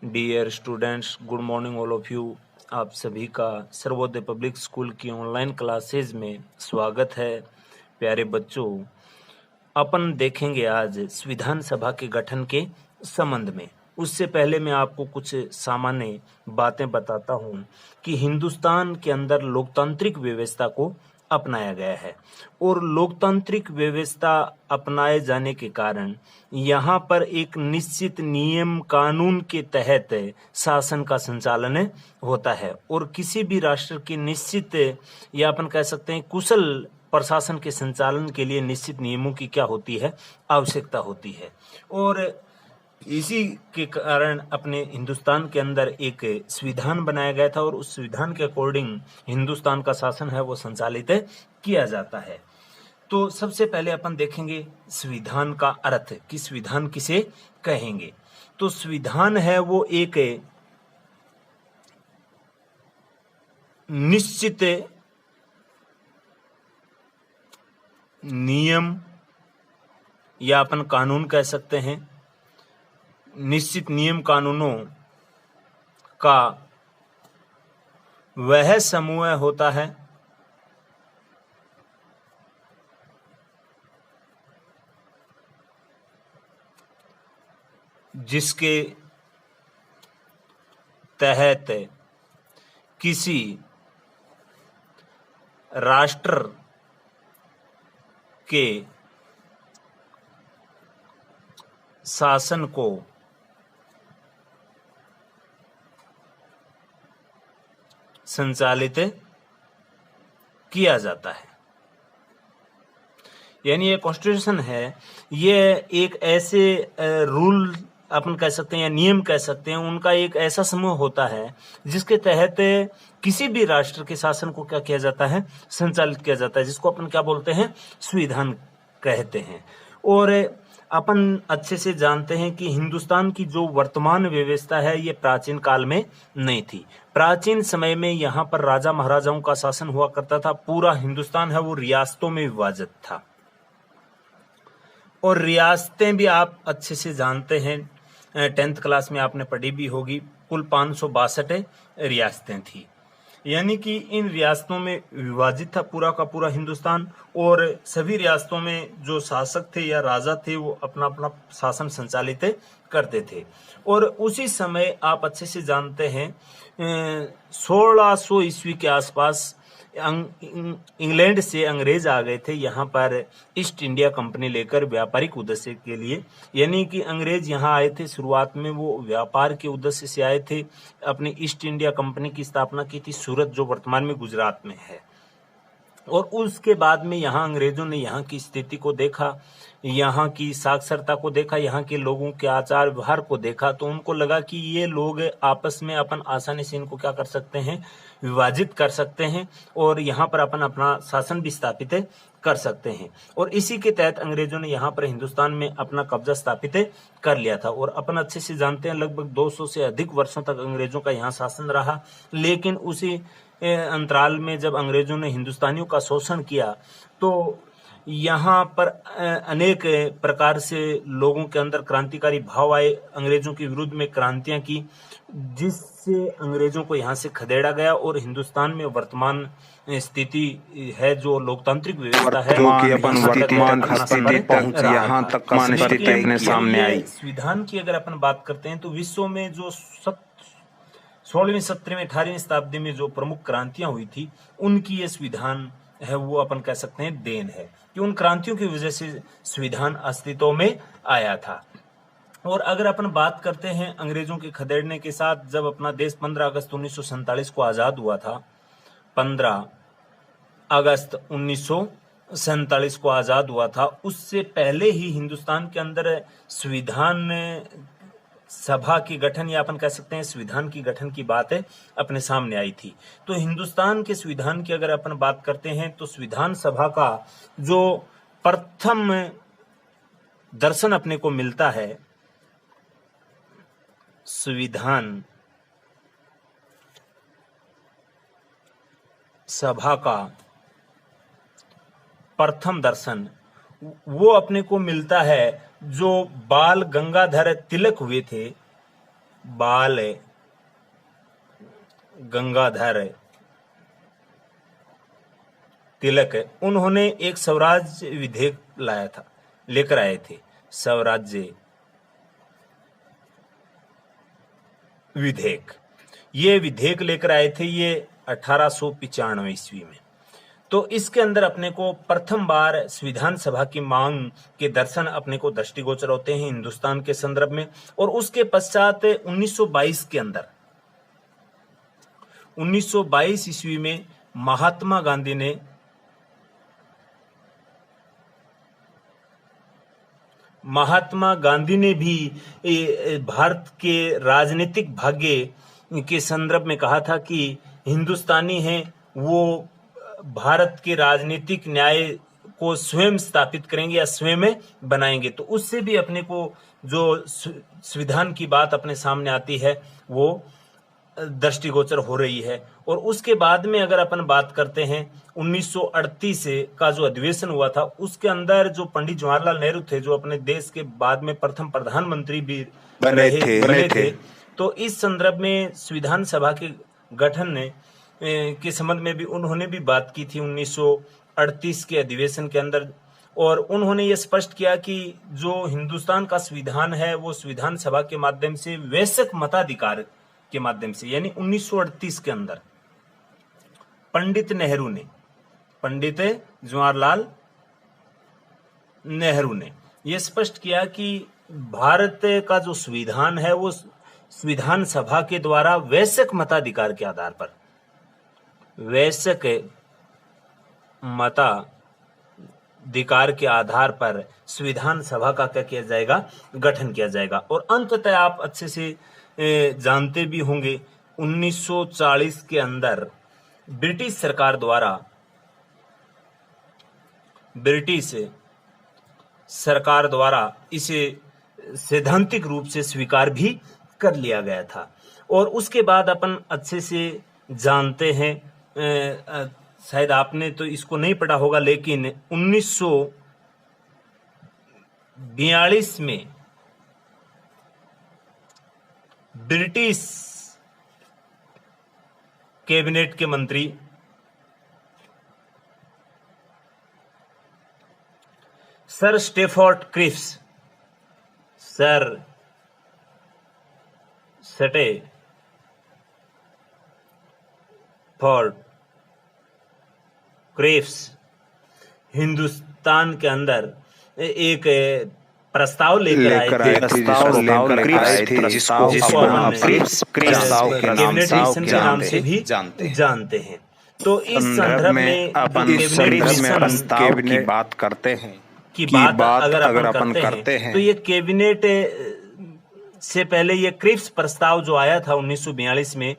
Dear students, good morning all of you. आप सभी का सर्वोदय पब्लिक स्कूल की ऑनलाइन क्लासेज में स्वागत है। प्यारे बच्चों, अपन देखेंगे आज संविधान सभा के गठन के संबंध में। उससे पहले मैं आपको कुछ सामान्य बातें बताता हूँ कि हिंदुस्तान के अंदर लोकतांत्रिक व्यवस्था को अपनाया गया है और लोकतांत्रिक व्यवस्था अपनाए जाने के कारण यहाँ पर एक निश्चित नियम कानून के तहत शासन का संचालन होता है और किसी भी राष्ट्र की निश्चित या अपन कह सकते हैं कुशल प्रशासन के संचालन के लिए निश्चित नियमों की क्या होती है, आवश्यकता होती है। और इसी के कारण अपने हिंदुस्तान के अंदर एक संविधान बनाया गया था और उस संविधान के अकॉर्डिंग हिंदुस्तान का शासन है वो संचालित किया जाता है। तो सबसे पहले अपन देखेंगे संविधान का अर्थ कि संविधान किसे कहेंगे। तो संविधान है वो एक निश्चित नियम या अपन कानून कह सकते हैं, निश्चित नियम कानूनों का वह समूह होता है जिसके तहत किसी राष्ट्र के शासन को संचालित किया जाता है। यानी ये कॉन्स्टिट्यूशन है, ये एक ऐसे रूल अपन कह सकते हैं या नियम कह सकते हैं, उनका एक ऐसा समूह होता है जिसके तहत किसी भी राष्ट्र के शासन को क्या किया जाता है, संचालित किया जाता है, जिसको अपन क्या बोलते हैं, संविधान कहते हैं। और अपन अच्छे से जानते हैं कि हिंदुस्तान की जो वर्तमान व्यवस्था है ये प्राचीन काल में नहीं थी। प्राचीन समय में यहाँ पर राजा महाराजाओं का शासन हुआ करता था। पूरा हिंदुस्तान है वो रियासतों में विभाजित था और रियासतें भी आप अच्छे से जानते हैं, 10th क्लास में आपने पढ़ी भी होगी। कुल 562 रियासतें थी, यानी कि इन रियासतों में विभाजित था पूरा का पूरा हिंदुस्तान और सभी रियासतों में जो शासक थे या राजा थे वो अपना अपना शासन संचालित करते थे। और उसी समय आप अच्छे से जानते हैं 1600 ईस्वी के आसपास इंग्लैंड से अंग्रेज आ गए थे यहाँ पर ईस्ट इंडिया कंपनी लेकर व्यापारिक उद्देश्य के लिए। यानी कि अंग्रेज यहाँ आए थे, शुरुआत में वो व्यापार के उद्देश्य से आए थे। अपनी ईस्ट इंडिया कंपनी की स्थापना की थी सूरत, जो वर्तमान में गुजरात में है। और उसके बाद में यहाँ अंग्रेजों ने यहाँ की स्थिति को देखा, यहाँ की साक्षरता को देखा, यहाँ के लोगों के आचार व्यवहार को देखा, तो उनको लगा कि ये लोग आपस में अपन आसानी से इनको क्या कर सकते हैं, विभाजित कर सकते हैं और यहाँ पर अपन अपना शासन भी स्थापित कर सकते हैं। और इसी के तहत अंग्रेजों ने यहाँ पर हिंदुस्तान में अपना कब्जा स्थापित कर लिया था। और अपन अच्छे से जानते हैं लगभग 200 से अधिक वर्षों तक अंग्रेजों का यहाँ शासन रहा। लेकिन उसी अंतराल में जब अंग्रेजों ने हिंदुस्तानियों का शोषण किया तो यहाँ पर अनेक प्रकार से लोगों के अंदर क्रांतिकारी भाव आए, अंग्रेजों के विरुद्ध में क्रांतियां की, जिससे अंग्रेजों को यहाँ से खदेड़ा गया। और हिंदुस्तान में वर्तमान स्थिति है जो लोकतांत्रिक व्यवस्था है, यहाँ तक मान स्थिति अपने सामने आई। संविधान की अगर अपन बात करते हैं तो विश्व में जो 16वीं 17वीं 18वीं शताब्दी में जो प्रमुख क्रांतियां हुई थी उनकी ये संविधान है वो अपन कह सकते हैं देन है कि उन क्रांतियों की वजह से संविधान अस्तित्व में आया था। और अगर अपन बात करते हैं अंग्रेजों के खदेड़ने के साथ, जब अपना देश 15 अगस्त 1947 को आजाद हुआ था, 15 अगस्त 1947 को आजाद हुआ था, उससे पहले ही हिंदुस्तान के अंदर संविधान सभा की गठन या अपन कह सकते हैं संविधान की गठन की बात अपने सामने आई थी। तो हिंदुस्तान के संविधान की अगर अपन बात करते हैं तो संविधान सभा का जो प्रथम दर्शन अपने को मिलता है, संविधान सभा का प्रथम दर्शन वो अपने को मिलता है जो बाल गंगाधर तिलक हुए थे बाल गंगाधर तिलक, उन्होंने एक स्वराज्य विधेयक लाया था, लेकर आए थे, स्वराज्य विधेयक। ये विधेयक लेकर आए थे ये 1895 ईस्वी में। तो इसके अंदर अपने को प्रथम बार संविधान सभा की मांग के दर्शन अपने को दृष्टिगोचर होते हैं हिंदुस्तान के संदर्भ में। और उसके पश्चात 1922 के अंदर 1922 ईस्वी में महात्मा गांधी ने भी भारत के राजनीतिक भाग्य के संदर्भ में कहा था कि हिंदुस्तानी हैं वो भारत के राजनीतिक न्याय को स्वयं स्थापित करेंगे या स्वयं बनाएंगे। तो उससे भी अपने को जो संविधान की बात अपने सामने आती है वो दृष्टिगोचर हो रही है। और उसके बाद में अगर अपन बात करते हैं 1938 का जो अधिवेशन हुआ था उसके अंदर जो पंडित जवाहरलाल नेहरू थे, जो अपने देश के बाद में प्रथम प्रधानमंत्री भी बने थे। तो इस संदर्भ में संविधान सभा के गठन के संबंध में भी उन्होंने भी बात की थी 1938 के अधिवेशन के अंदर। और उन्होंने ये स्पष्ट किया कि जो हिंदुस्तान का संविधान है वो संविधान सभा के माध्यम से वैश्विक मताधिकार के माध्यम से, यानी 1938 के अंदर पंडित जवाहरलाल नेहरू ने यह स्पष्ट किया कि भारत का जो संविधान है वो संविधान सभा के द्वारा वैश्विक मताधिकार के आधार पर, वैश्विक मताधिकार के आधार पर संविधान सभा का क्या किया जाएगा, गठन किया जाएगा। और अंततः आप अच्छे से जानते भी होंगे 1940 के अंदर ब्रिटिश सरकार द्वारा इसे सैद्धांतिक रूप से स्वीकार भी कर लिया गया था। और उसके बाद अपन अच्छे से जानते हैं, शायद आपने तो इसको नहीं पढ़ा होगा, लेकिन 1942 में ब्रिटिश कैबिनेट के मंत्री सर स्टेफोर्ड क्रिप्स हिंदुस्तान के अंदर एक प्रस्ताव लेकर आए थे जिसको कैबिनेट मिशन के नाम से भी जानते हैं। तो इस संदर्भ में कैबिनेट की बात करते हैं की बात अगर अपन करते हैं तो ये कैबिनेट से पहले ये क्रिप्स प्रस्ताव जो आया था 1942 में,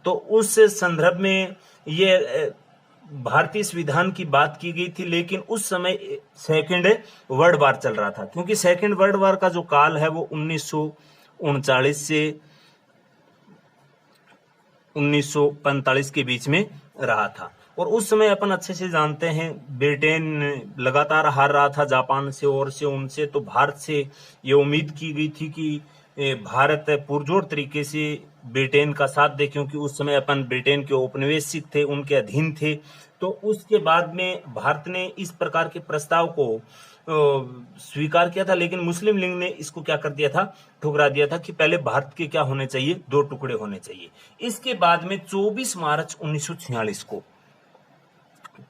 तो उस संदर्भ में ये भारतीय संविधान की बात की गई थी। लेकिन उस समय सेकेंड वर्ल्ड वार चल रहा था, क्योंकि सेकेंड वर्ल्ड वार का जो काल है वो 1939 से 1945 के बीच में रहा था। और उस समय अपन अच्छे से जानते हैं ब्रिटेन लगातार हार रहा था जापान से और से उनसे। तो भारत से ये उम्मीद की गई थी कि भारत पुरजोर तरीके से ब्रिटेन का साथ दे, क्योंकि उस समय अपन ब्रिटेन के औपनिवेशिक थे, उनके अधीन थे। तो उसके बाद में भारत ने इस प्रकार के प्रस्ताव को स्वीकार किया था, लेकिन मुस्लिम लीग ने इसको क्या कर दिया था, ठुकरा दिया था कि पहले भारत के क्या होने चाहिए, 2 टुकड़े होने चाहिए। इसके बाद में 24 मार्च 1946 को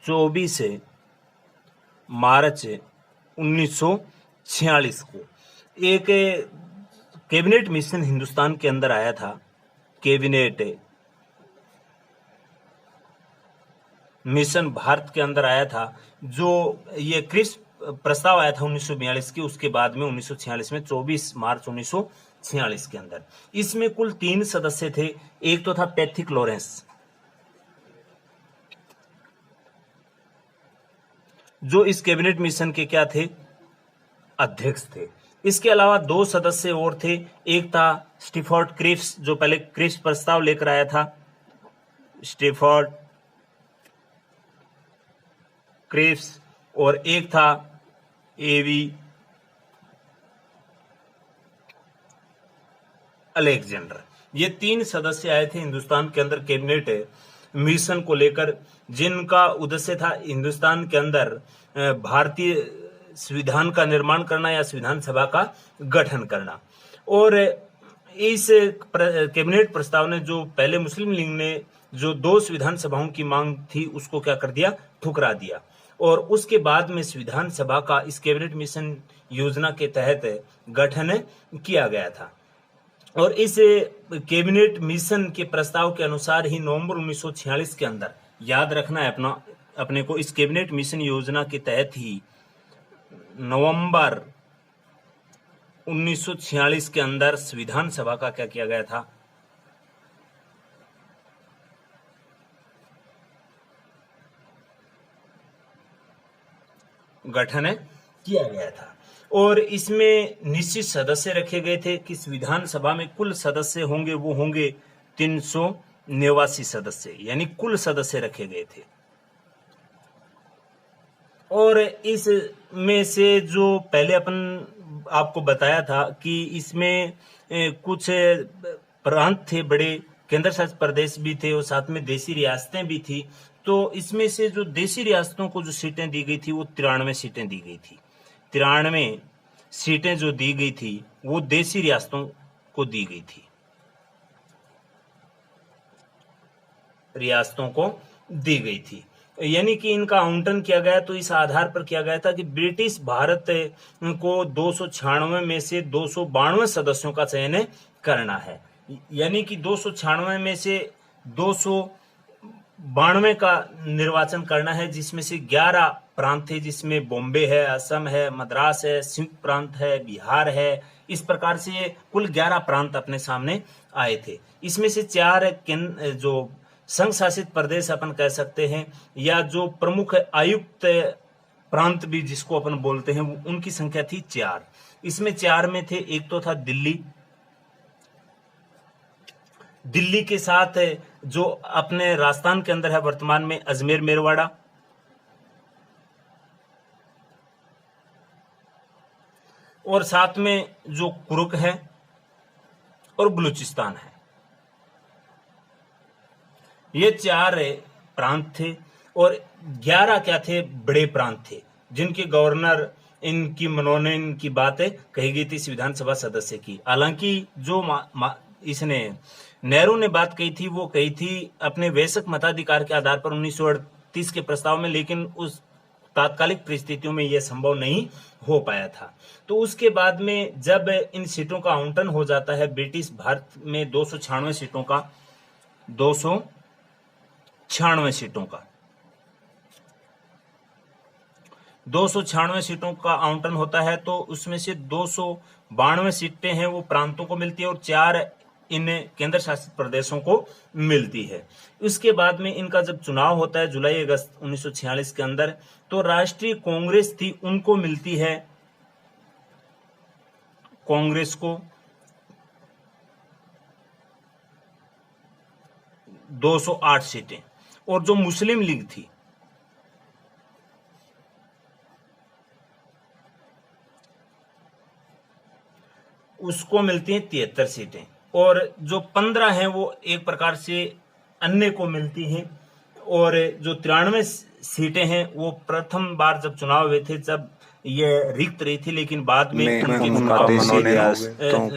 24 मार्च 1946 को एक कैबिनेट मिशन हिंदुस्तान के अंदर आया था। कैबिनेट मिशन भारत के अंदर आया था, जो ये क्रिप्स प्रस्ताव आया था 1942 की। उसके बाद में 1946 में 24 मार्च 1946 के अंदर इसमें कुल 3 सदस्य थे। एक तो था पैथिक लॉरेंस, जो इस कैबिनेट मिशन के क्या थे, अध्यक्ष थे। इसके अलावा 2 सदस्य और थे। एक था स्टेफोर्ड क्रिप्स, जो पहले क्रिप्स प्रस्ताव लेकर आया था, स्टेफोर्ड क्रिप्स। और एक था एवी अलेक्जेंडर। ये 3 सदस्य आए थे हिंदुस्तान के अंदर कैबिनेट मिशन को लेकर, जिनका उद्देश्य था हिंदुस्तान के अंदर भारतीय संविधान का निर्माण करना या संविधान सभा का गठन करना। और इस कैबिनेट प्रस्ताव ने जो पहले मुस्लिम लीग ने जो 2 संविधान सभाओं की मांग थी उसको क्या कर दिया, ठुकरा दिया। और उसके बाद में संविधान सभा का इस कैबिनेट मिशन योजना के तहत गठन किया गया था। और इस कैबिनेट मिशन के प्रस्ताव के अनुसार ही नवंबर 1946 के अंदर, याद रखना है अपने को, इस कैबिनेट मिशन योजना के तहत ही नवंबर 1946 के अंदर संविधान सभा का क्या किया गया था, गठन किया गया था। और इसमें निश्चित सदस्य रखे गए थे कि संविधान सभा में कुल सदस्य होंगे वो होंगे 389 सदस्य, यानी कुल सदस्य रखे गए थे। और इसमें से जो पहले अपन आपको बताया था कि इसमें कुछ प्रांत थे, बड़े केंद्र शासित प्रदेश भी थे और साथ में देशी रियासतें भी थी। तो इसमें से जो देशी रियासतों को जो सीटें दी गई थी वो 93 सीटें दी गई थी। 93 सीटें जो दी गई थी वो देशी रियासतों को दी गई थी, रियासतों को दी गई थी। यानी कि इनका आवंटन किया गया तो इस आधार पर किया गया था कि ब्रिटिश भारत को 296 में से 292 सदस्यों का चयन करना है। यानी कि 296 में से 292 का निर्वाचन करना है, जिसमें से 11 प्रांत थे, जिसमें बॉम्बे है, असम है, मद्रास है, संयुक्त प्रांत है, बिहार है। इस प्रकार से कुल 11 प्रांत अपने सामने आए थे। इसमें से 4 जो संघ शासित प्रदेश अपन कह सकते हैं, या जो प्रमुख आयुक्त प्रांत भी जिसको अपन बोलते हैं, उनकी संख्या थी 4। इसमें 4 में थे, एक तो था दिल्ली, दिल्ली के साथ जो अपने राजस्थान के अंदर है वर्तमान में अजमेर मेरवाड़ा, और साथ में जो कुर्ग है और बलूचिस्तान है। ये 4 प्रांत थे और 11 क्या थे, बड़े प्रांत थे, जिनके गवर्नर इनकी मनोनयन की बातें कही गई थी संविधान सभा सदस्य की। हालांकि जो इसने नेहरू ने बात कही थी वो कही थी अपने वैश्विक मताधिकार के आधार पर 1938 के प्रस्ताव में, लेकिन उस तात्कालिक परिस्थितियों में यह संभव नहीं हो पाया था। तो उसके बाद में जब इन सीटों का आवंटन हो जाता है ब्रिटिश भारत में 296 सीटों का, 296 सीटों का आवंटन होता है, तो उसमें से 292 सीटें हैं वो प्रांतों को मिलती है और 4 इन केंद्र शासित प्रदेशों को मिलती है। उसके बाद में इनका जब चुनाव होता है जुलाई अगस्त 1946 के अंदर, तो राष्ट्रीय कांग्रेस थी, उनको मिलती है, कांग्रेस को 208 सीटें, और जो मुस्लिम लीग थी उसको मिलती हैं 73 सीटें, और जो 15 हैं वो एक प्रकार से अन्य को मिलती हैं, और जो 93 सीटें हैं वो प्रथम बार जब चुनाव हुए थे जब ये रिक्त रही थी, लेकिन बाद में देशी रियासतों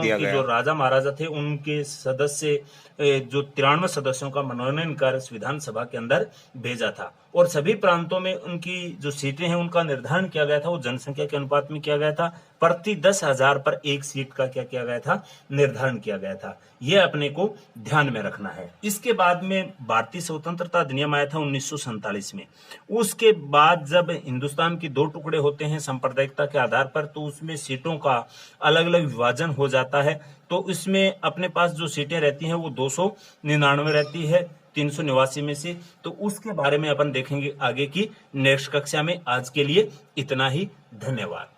के जो राजा महाराजा थे उनके सदस्य जो 93 सदस्यों का मनोनयन कर संविधान सभा के अंदर भेजा था। और सभी प्रांतों में उनकी जो सीटें हैं उनका निर्धारण किया गया था, वो जनसंख्या के अनुपात में किया गया था। प्रति 10,000 पर एक सीट का क्या किया गया था, निर्धारण किया गया था। यह अपने को ध्यान में रखना है। इसके बाद में भारतीय स्वतंत्रता अधिनियम आया था 1947 में। उसके बाद जब हिंदुस्तान के 2 टुकड़े होते हैं सांप्रदायिकता के आधार पर, तो उसमें सीटों का अलग अलग विभाजन हो जाता है। तो इसमें अपने पास जो सीटें रहती हैं वो 299 रहती है 389 में से। तो उसके बारे में अपन देखेंगे आगे की नेक्स्ट कक्षा में। आज के लिए इतना ही, धन्यवाद।